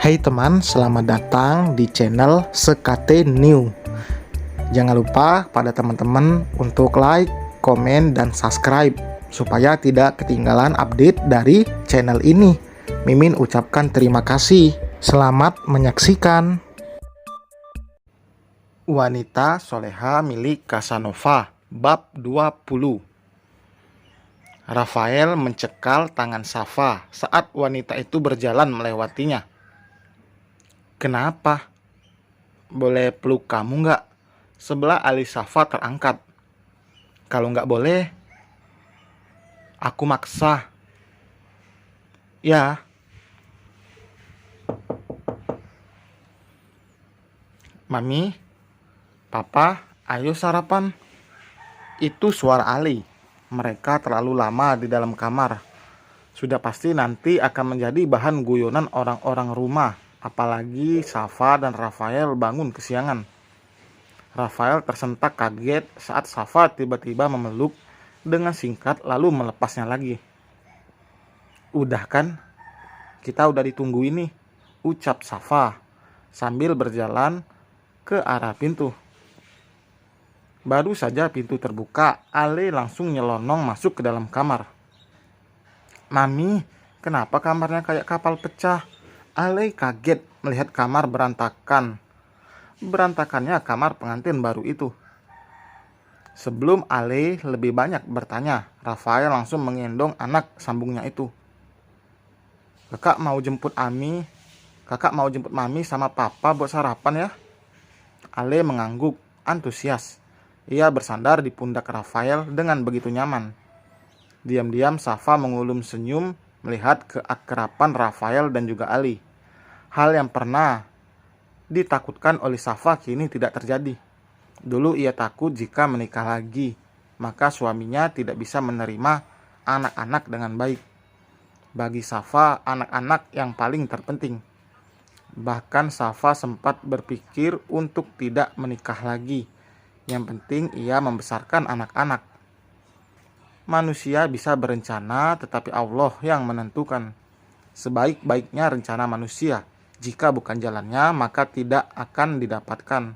Hai teman, selamat datang di channel Sekate New. Jangan lupa pada teman-teman untuk like, komen, dan subscribe supaya tidak ketinggalan update dari channel ini. Mimin ucapkan terima kasih. Selamat menyaksikan. Wanita soleha milik Casanova, bab 20. Rafael mencekal tangan Safa saat wanita itu berjalan melewatinya. Kenapa? Boleh peluk kamu nggak? Sebelah alis Safa terangkat. Kalau nggak boleh, aku maksa. Ya. Mami, Papa, ayo sarapan. Itu suara Ali. Mereka terlalu lama di dalam kamar. Sudah pasti nanti akan menjadi bahan guyonan orang-orang rumah. Apalagi Safa dan Rafael bangun kesiangan. Rafael tersentak kaget saat Safa tiba-tiba memeluk dengan singkat lalu melepasnya lagi. Udah kan? Kita udah ditunggu ini, ucap Safa sambil berjalan ke arah pintu. Baru saja pintu terbuka, Ale langsung nyelonong masuk ke dalam kamar. Mami, kenapa kamarnya kayak kapal pecah? Ale kaget melihat kamar berantakan. Berantakannya kamar pengantin baru itu. Sebelum Ale lebih banyak bertanya, Rafael langsung menggendong anak sambungnya itu. Kakak mau jemput Mami sama Papa buat sarapan ya? Ale mengangguk, antusias. Ia bersandar di pundak Rafael dengan begitu nyaman. Diam-diam Safa mengulum senyum melihat keakraban Rafael dan juga Ali. Hal yang pernah ditakutkan oleh Safa kini tidak terjadi. Dulu ia takut jika menikah lagi, maka suaminya tidak bisa menerima anak-anak dengan baik. Bagi Safa, anak-anak yang paling terpenting. Bahkan Safa sempat berpikir untuk tidak menikah lagi. Yang penting ia membesarkan anak-anak. Manusia bisa berencana, tetapi Allah yang menentukan. Sebaik-baiknya rencana manusia, jika bukan jalannya, maka tidak akan didapatkan.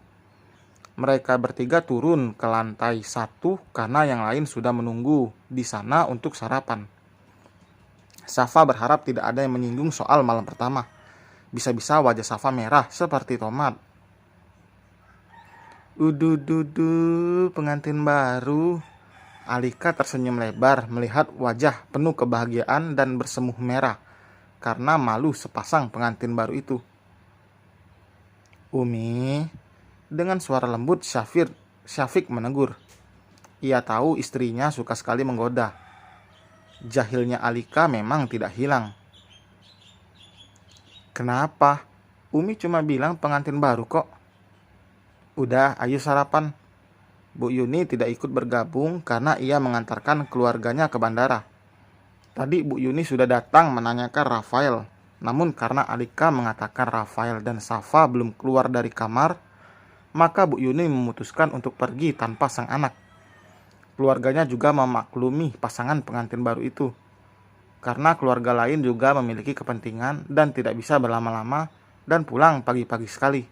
Mereka bertiga turun ke lantai 1 karena yang lain sudah menunggu di sana untuk sarapan. Safa berharap tidak ada yang menyinggung soal malam pertama. Bisa-bisa wajah Safa merah seperti tomat. Udududu, pengantin baru. Alika tersenyum lebar melihat wajah penuh kebahagiaan dan bersemuh merah karena malu sepasang pengantin baru itu. Umi, dengan suara lembut Syafiq menegur. Ia tahu istrinya suka sekali menggoda. Jahilnya Alika memang tidak hilang. Kenapa? Umi cuma bilang pengantin baru kok. Udah, ayo sarapan. Bu Yuni tidak ikut bergabung karena ia mengantarkan keluarganya ke bandara. Tadi Bu Yuni sudah datang menanyakan Rafael. Namun karena Alika mengatakan Rafael dan Safa belum keluar dari kamar, maka Bu Yuni memutuskan untuk pergi tanpa sang anak. Keluarganya juga memaklumi pasangan pengantin baru itu. Karena keluarga lain juga memiliki kepentingan dan tidak bisa berlama-lama dan pulang pagi-pagi sekali.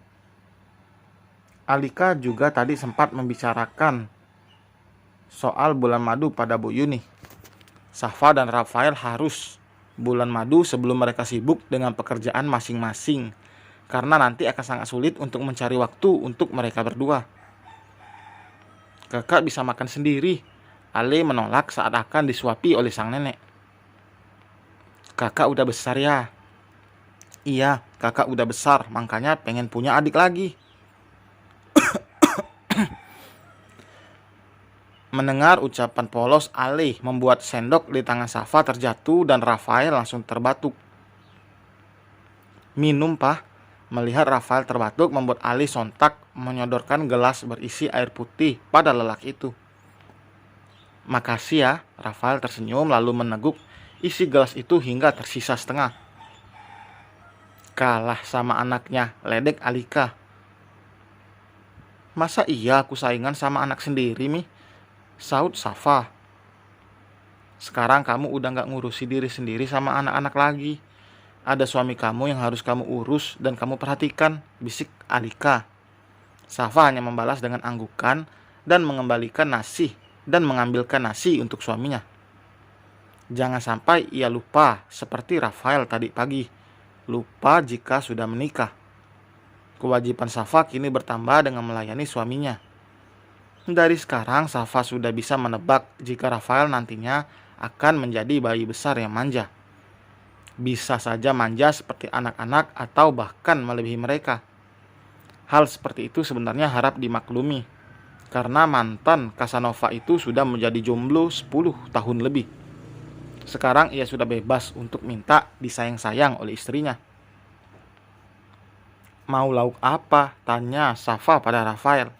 Alika juga tadi sempat membicarakan soal bulan madu pada Bu Yuni. Safa dan Rafael harus bulan madu sebelum mereka sibuk dengan pekerjaan masing-masing. Karena nanti akan sangat sulit untuk mencari waktu untuk mereka berdua. Kakak bisa makan sendiri. Ale menolak saat akan disuapi oleh sang nenek. Kakak udah besar ya? Iya, kakak udah besar, makanya pengen punya adik lagi. Mendengar ucapan polos Ale membuat sendok di tangan Safa terjatuh dan Rafael langsung terbatuk. Minum, Pak. Melihat Rafael terbatuk membuat Ali sontak menyodorkan gelas berisi air putih pada lelaki itu. Makasih ya, Rafael tersenyum lalu meneguk isi gelas itu hingga tersisa setengah. Kalah sama anaknya, ledek Alika. Masa iya aku saingan sama anak sendiri, Mi? Saud Safa. Sekarang kamu udah gak ngurusi diri sendiri sama anak-anak lagi. Ada suami kamu yang harus kamu urus dan kamu perhatikan, bisik Alika. Safa hanya membalas dengan anggukan dan mengembalikan nasi dan mengambilkan nasi untuk suaminya. Jangan sampai ia lupa seperti Rafael tadi pagi. Lupa jika sudah menikah. Kewajiban Safa kini bertambah dengan melayani suaminya. Dari sekarang Safa sudah bisa menebak jika Rafael nantinya akan menjadi bayi besar yang manja. Bisa saja manja seperti anak-anak atau bahkan melebihi mereka. Hal seperti itu sebenarnya harap dimaklumi, karena mantan Casanova itu sudah menjadi jomblo 10 tahun lebih. Sekarang ia sudah bebas untuk minta disayang-sayang oleh istrinya. Mau lauk apa? Tanya Safa pada Rafael.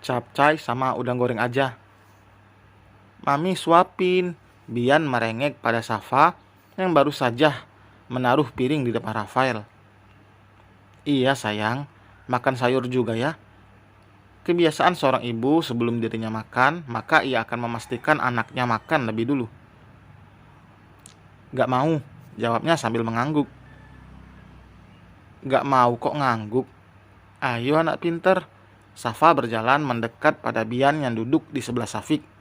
Capcay sama udang goreng aja. Mami suapin. Bian merengek pada Safa yang baru saja menaruh piring di depan Rafael. Iya sayang, makan sayur juga ya. Kebiasaan seorang ibu sebelum dirinya makan, maka ia akan memastikan anaknya makan lebih dulu. Gak mau, jawabnya sambil mengangguk. Gak mau kok ngangguk. Ayo anak pinter. Safa berjalan mendekat pada Bian yang duduk di sebelah Safik.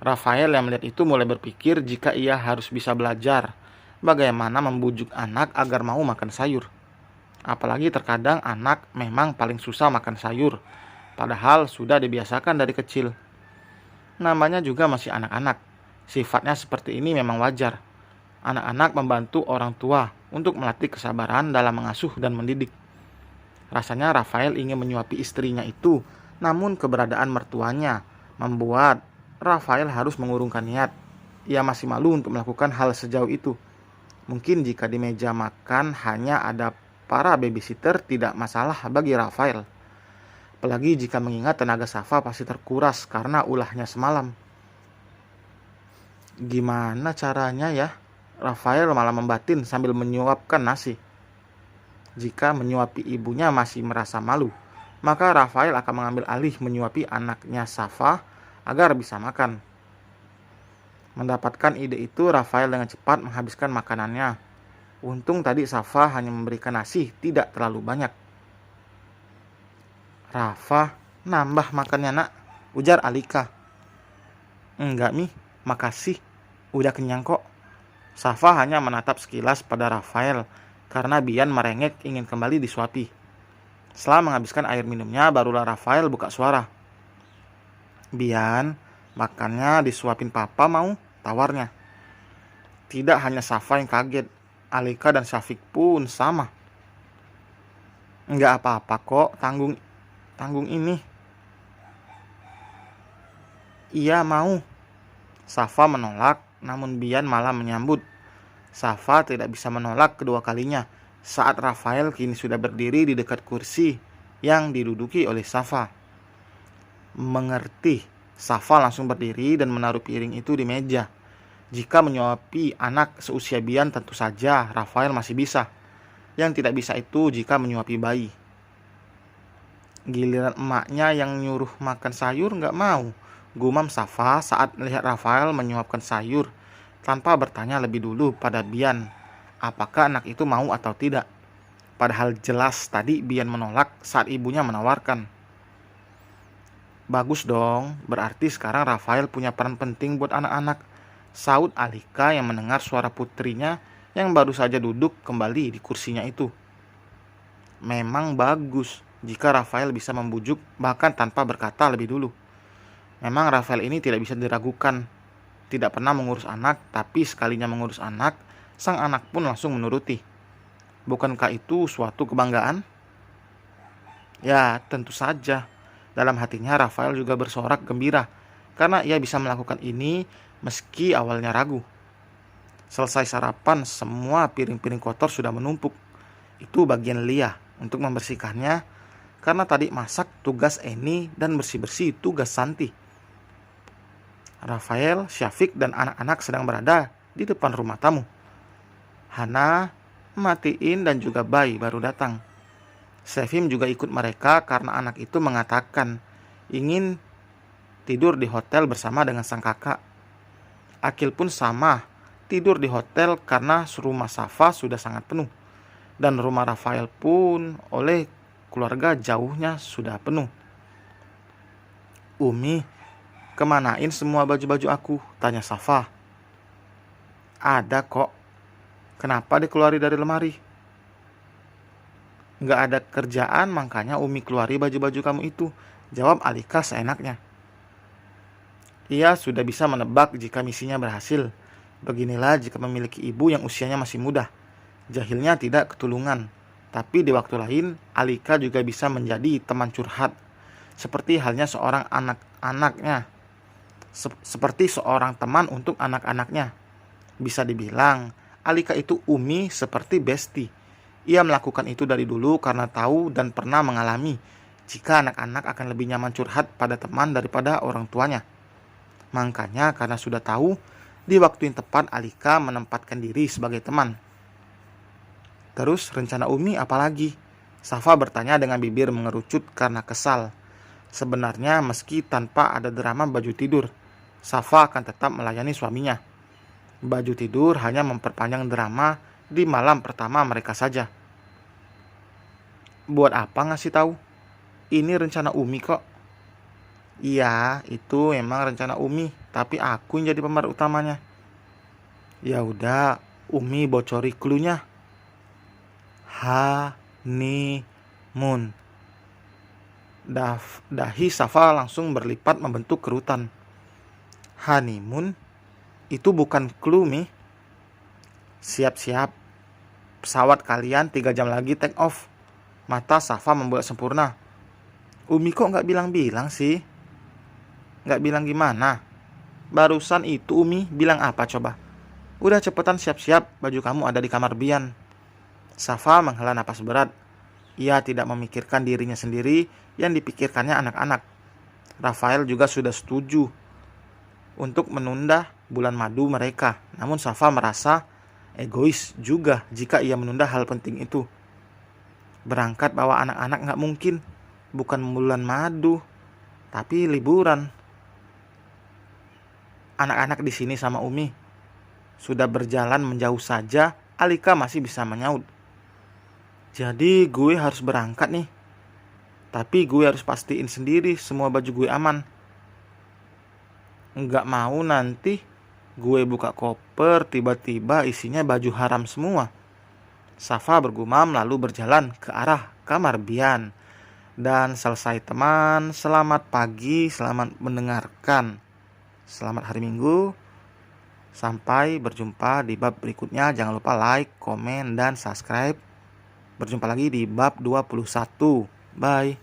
Rafael yang melihat itu mulai berpikir jika ia harus bisa belajar bagaimana membujuk anak agar mau makan sayur. Apalagi terkadang anak memang paling susah makan sayur, padahal sudah dibiasakan dari kecil. Namanya juga masih anak-anak. Sifatnya seperti ini memang wajar. Anak-anak membantu orang tua untuk melatih kesabaran dalam mengasuh dan mendidik. Rasanya Rafael ingin menyuapi istrinya itu, namun keberadaan mertuanya membuat Rafael harus mengurungkan niat. Ia masih malu untuk melakukan hal sejauh itu. Mungkin jika di meja makan hanya ada para babysitter tidak masalah bagi Rafael. Apalagi jika mengingat tenaga Safa pasti terkuras karena ulahnya semalam. Gimana caranya ya? Rafael malah membatin sambil menyuapkan nasi. Jika menyuapi ibunya masih merasa malu, maka Rafael akan mengambil alih menyuapi anaknya Safa agar bisa makan. Mendapatkan ide itu, Rafael dengan cepat menghabiskan makanannya. Untung tadi Safa hanya memberikan nasi tidak terlalu banyak. Rafa, nambah makannya nak, ujar Alika. Enggak Mi, makasih, udah kenyang kok. Safa hanya menatap sekilas pada Rafael karena Bian merengek ingin kembali disuapi. Setelah menghabiskan air minumnya, barulah Rafael buka suara. Bian, makannya disuapin papa mau? Tawarnya. Tidak hanya Safa yang kaget, Alika dan Syafiq pun sama. Enggak apa-apa kok, tanggung ini. Iya mau. Safa menolak, namun Bian malah menyambut. Safa tidak bisa menolak kedua kalinya saat Rafael kini sudah berdiri di dekat kursi yang diduduki oleh Safa. Mengerti, Safa langsung berdiri dan menaruh piring itu di meja. Jika menyuapi anak seusia Bian tentu saja Rafael masih bisa. Yang tidak bisa itu jika menyuapi bayi. Giliran emaknya yang nyuruh makan sayur gak mau, gumam Safa saat melihat Rafael menyuapkan sayur tanpa bertanya lebih dulu pada Bian apakah anak itu mau atau tidak. Padahal jelas tadi Bian menolak saat ibunya menawarkan. Bagus dong, berarti sekarang Rafael punya peran penting buat anak-anak, saut Alika yang mendengar suara putrinya yang baru saja duduk kembali di kursinya itu. Memang bagus jika Rafael bisa membujuk bahkan tanpa berkata lebih dulu. Memang Rafael ini tidak bisa diragukan. Tidak pernah mengurus anak, tapi sekalinya mengurus anak, sang anak pun langsung menuruti. Bukankah itu suatu kebanggaan? Ya, tentu saja. Dalam hatinya Rafael juga bersorak gembira karena ia bisa melakukan ini meski awalnya ragu. Selesai sarapan, semua piring-piring kotor sudah menumpuk. Itu bagian Lia untuk membersihkannya karena tadi masak tugas Eni dan bersih-bersih tugas Santi. Rafael, Syafiq dan anak-anak sedang berada di depan rumah tamu. Hana, Matiin dan juga Bai baru datang. Sevim juga ikut mereka karena anak itu mengatakan ingin tidur di hotel bersama dengan sang kakak. Akil pun sama, tidur di hotel karena rumah Safa sudah sangat penuh. Dan rumah Rafael pun oleh keluarga jauhnya sudah penuh. "Umi, kemanain semua baju-baju aku?" tanya Safa. "Ada kok. Kenapa dikeluari dari lemari?" "Nggak ada kerjaan, makanya Umi keluari baju-baju kamu itu," jawab Alika seenaknya. Ia sudah bisa menebak jika misinya berhasil. Beginilah jika memiliki ibu yang usianya masih muda. Jahilnya tidak ketulungan. Tapi di waktu lain, Alika juga bisa menjadi teman curhat. Seperti halnya seorang anak-anaknya. Seperti seorang teman untuk anak-anaknya. Bisa dibilang, Alika itu Umi seperti Besti. Ia melakukan itu dari dulu karena tahu dan pernah mengalami jika anak-anak akan lebih nyaman curhat pada teman daripada orang tuanya. Makanya karena sudah tahu, di waktu yang tepat Alika menempatkan diri sebagai teman. "Terus rencana Umi apa lagi?" Safa bertanya dengan bibir mengerucut karena kesal. Sebenarnya meski tanpa ada drama baju tidur, Safa akan tetap melayani suaminya. Baju tidur hanya memperpanjang drama di malam pertama mereka saja. "Buat apa ngasih tahu? Ini rencana Umi kok." "Iya, itu emang rencana Umi, tapi aku yang jadi pemeran utamanya." "Ya udah, Umi bocori cluenya." Honeymoon. Dahi Safa langsung berlipat membentuk kerutan. "Honeymoon? Itu bukan clue, Mi." "Siap-siap. Pesawat kalian 3 jam lagi take off." Mata Safa membuat sempurna. "Umi kok nggak bilang-bilang sih?" "Nggak bilang gimana? Barusan itu Umi bilang apa coba? Udah cepetan siap-siap, baju kamu ada di kamar Bian." Safa menghela napas berat. Ia tidak memikirkan dirinya sendiri, yang dipikirkannya anak-anak. Rafael juga sudah setuju untuk menunda bulan madu mereka. Namun Safa merasa egois juga jika ia menunda hal penting itu. Berangkat bawa anak-anak nggak mungkin. Bukan bulan madu, tapi liburan. Anak-anak di sini sama Umi sudah berjalan menjauh saja, Alika masih bisa menyaut. "Jadi gue harus berangkat nih. Tapi gue harus pastiin sendiri semua baju gue aman. Nggak mau nanti gue buka koper tiba-tiba isinya baju haram semua." Safa bergumam lalu berjalan ke arah kamar Bian. Dan selesai teman, selamat pagi, selamat mendengarkan. Selamat hari Minggu. Sampai berjumpa di bab berikutnya. Jangan lupa like, komen, dan subscribe. Berjumpa lagi di bab 21. Bye.